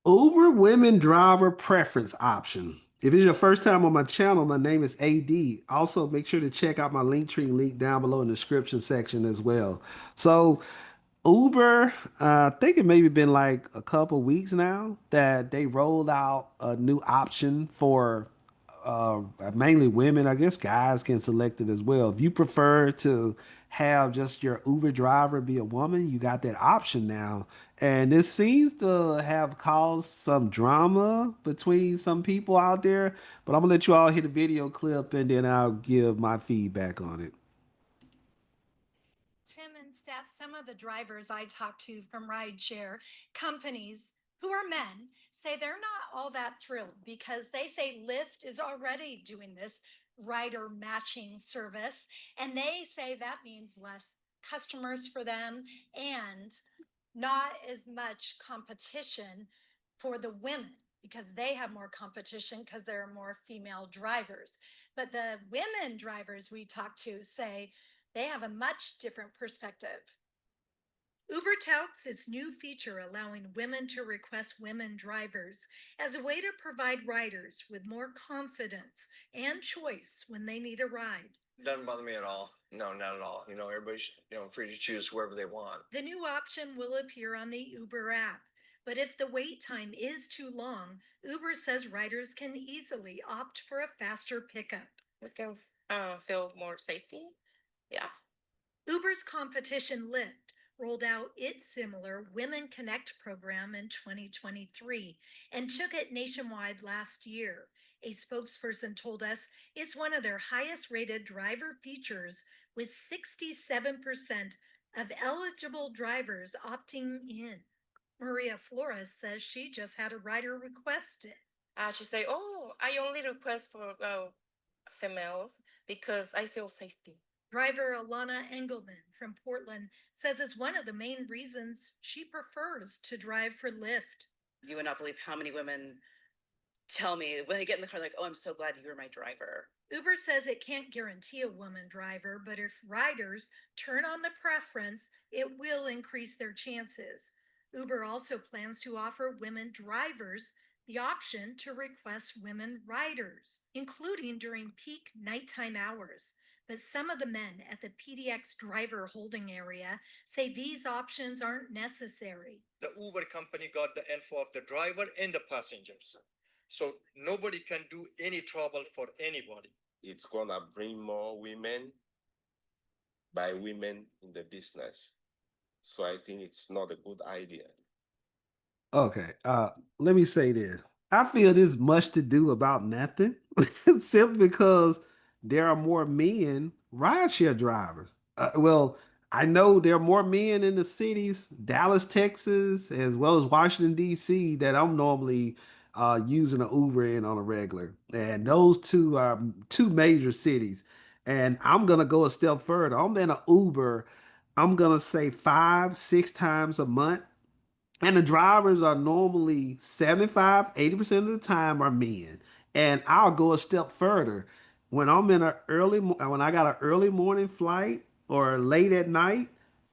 Uber women driver preference option. If it's your first time on my channel, my name is AD. Also, make sure to check out my Linktree link down below in the description section as well. So, Uber, I think it maybe been like a couple weeks now that they rolled out a new option for mainly women. I guess guys can select it as well. If you prefer to have just your Uber driver be a woman, you got that option now. And this seems to have caused some drama between some people out there. But I'm gonna let you all hear the video clip and then I'll give my feedback on it. Tim and Steph, some of the drivers I talk to from rideshare companies who are men say they're not all that thrilled because they say Lyft is already doing this rider matching service. And they say that means less customers for them and not as much competition for the women because they have more competition because there are more female drivers. But the women drivers we talk to say they have a much different perspective. Uber touts its new feature allowing women to request women drivers as a way to provide riders with more confidence and choice when they need a ride. Doesn't bother me at all. No, not at all. Everybody's free to choose whoever they want. The new option will appear on the Uber app, but if the wait time is too long, Uber says riders can easily opt for a faster pickup. We can feel more safety. Yeah. Uber's competition Lyft rolled out its similar Women Connect program in 2023 and took it nationwide last year. A spokesperson told us it's one of their highest rated driver features, with 67% of eligible drivers opting in. Maria Flores says she just had a rider request it. She say, "Oh, I only request for females because I feel safety." Driver Alana Engelman from Portland says it's one of the main reasons she prefers to drive for Lyft. You would not believe how many women tell me when they get in the car, like, "Oh, I'm so glad you're my driver." Uber says it can't guarantee a woman driver, but if riders turn on the preference, it will increase their chances. Uber also plans to offer women drivers the option to request women riders, including during peak nighttime hours. But some of the men at the PDX driver holding area say these options aren't necessary. The Uber company got the info of the driver and the passengers. So nobody can do any trouble for anybody. It's gonna bring more women by women in the business. So I think it's not a good idea. Okay, let me say this. I feel there's much to do about nothing, simply because there are more men rideshare drivers. Well, I know there are more men in the cities, Dallas, Texas, as well as Washington, D.C., that I'm normally using an Uber in on a regular. And those two are two major cities. And I'm gonna go a step further. I'm in an Uber, I'm gonna say 5, 6 times a month, and the drivers are normally 75, 80% of the time are men. And I'll go a step further. When I'm in when I got an early morning flight or late at night,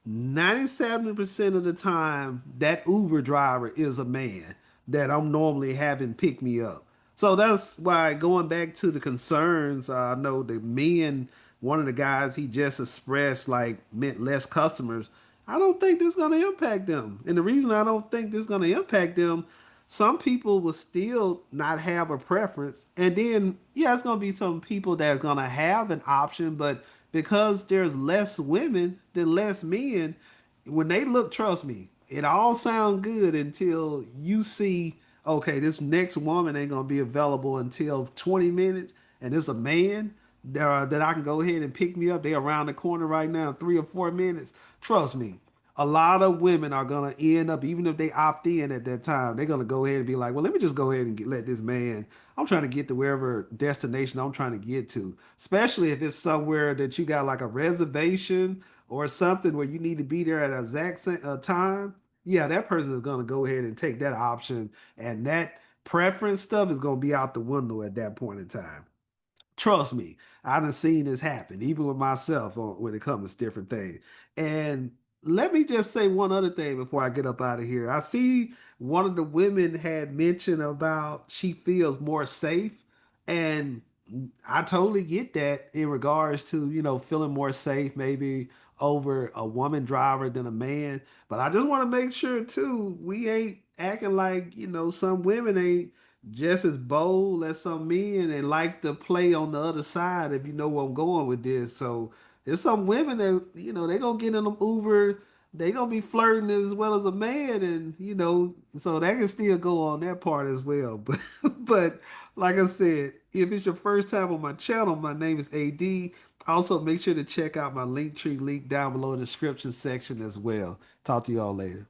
97% of the time that Uber driver is a man that I'm normally having pick me up. So that's why, going back to the concerns, I know the men, one of the guys he just expressed like meant less customers. I don't think this is going to impact them. And the reason I don't think this is going to impact them, some people will still not have a preference. And then, yeah, it's going to be some people that are going to have an option, but because there's less women than less men, when they look, trust me, it all sounds good until you see, okay, this next woman ain't gonna be available until 20 minutes, and it's a man that I can go ahead and pick me up. They around the corner right now, 3 or 4 minutes. Trust me, a lot of women are gonna end up, even if they opt in at that time, they're gonna go ahead and be like, well, let me just go ahead and let this man. I'm trying to get to wherever destination I'm trying to get to, especially if it's somewhere that you got like a reservation or something where you need to be there at a time. Yeah, that person is gonna go ahead and take that option, and that preference stuff is gonna be out the window at that point in time. Trust me, I done seen this happen, even with myself when it comes to different things. And let me just say one other thing before I get up out of here. I see one of the women had mentioned about she feels more safe, and I totally get that in regards to, feeling more safe maybe over a woman driver than a man. But I just want to make sure too, we ain't acting like, some women ain't just as bold as some men and like to play on the other side, if you know where I'm going with this. So there's some women that, they gonna get in them Uber, they gonna be flirting as well as a man, and so that can still go on that part as well. But like I said, if it's your first time on my channel, my name is AD. Also, make sure to check out my link tree link down below in the description section as well. Talk to y'all later.